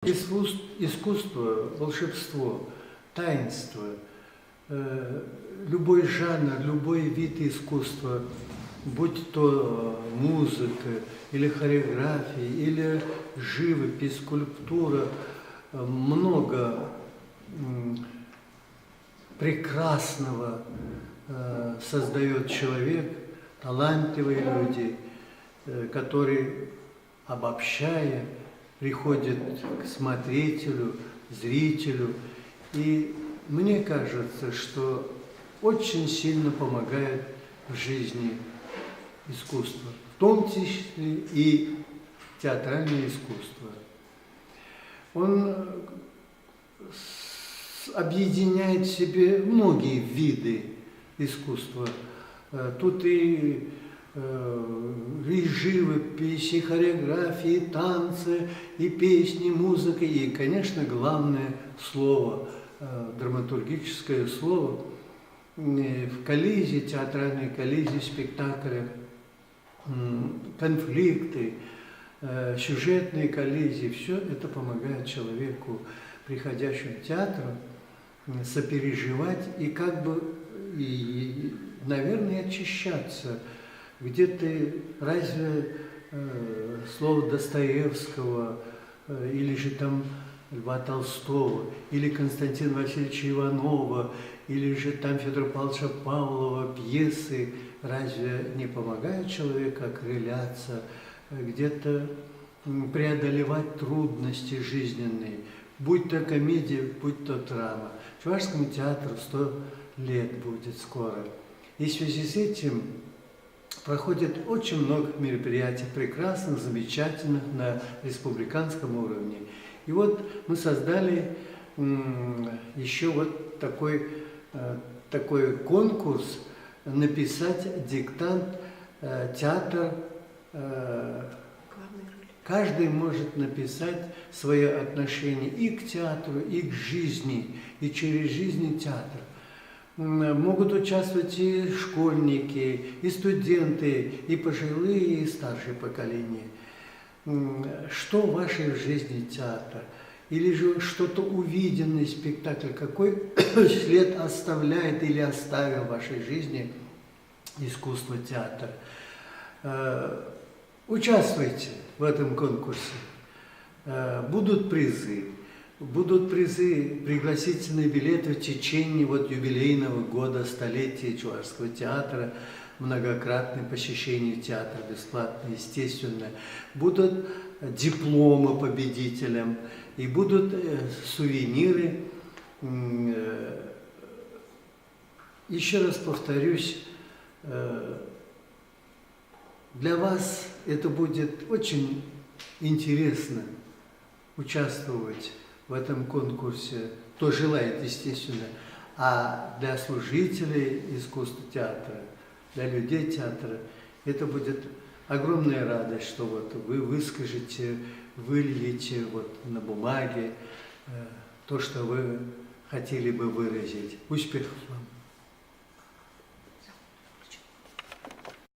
Искусство, волшебство, таинство, любой жанр, любой вид искусства, будь то музыка, или хореография, или живопись, скульптура, много прекрасного создает человек, талантливые люди, которые, обобщая, приходят к смотрителю, зрителю. И мне кажется, что очень сильно помогает в жизни искусство, в том числе и театральное искусство. Он объединяет в себе многие виды искусства. Тут и живопись, и хореография, и танцы, и песни, музыка, и, конечно, главное слово, драматургическое слово. В коллизии, театральной коллизии, спектаклях, конфликты, сюжетные коллизии, все это помогает человеку, приходящему в театр, сопереживать и как бы, наверное, очищаться. Где-то разве слово Достоевского, или же там Льва Толстого, или Константина Васильевича Иванова, или же там Федора Павловича Павлова, пьесы, разве не помогают человеку окрыляться, где-то преодолевать трудности жизненные, будь то комедия, будь то драма. Чувашскому театру 100 лет будет скоро. И в связи с этим проходит очень много мероприятий прекрасных, замечательных на республиканском уровне. И вот мы создали еще вот такой конкурс написать диктант театр. Каждый может написать свое отношение и к театру, и к жизни, и через жизнь театр. Могут участвовать и школьники, и студенты, и пожилые, и старшее поколение. Что в вашей жизни театр? Или же что-то увиденное спектакль, какой след оставляет или оставил в вашей жизни искусство театра? Участвуйте в этом конкурсе. Будут призы. Будут призы, пригласительные билеты в течение юбилейного года, столетия Чувашского театра, многократное посещение театра бесплатно, естественно. Будут дипломы победителям и будут сувениры. Еще раз повторюсь, для вас это будет очень интересно участвовать в этом конкурсе, кто желает, естественно, а для служителей искусства театра, для людей театра, это будет огромная радость, что вы выскажете, выльете на бумаге то, что вы хотели бы выразить. Успехов вам!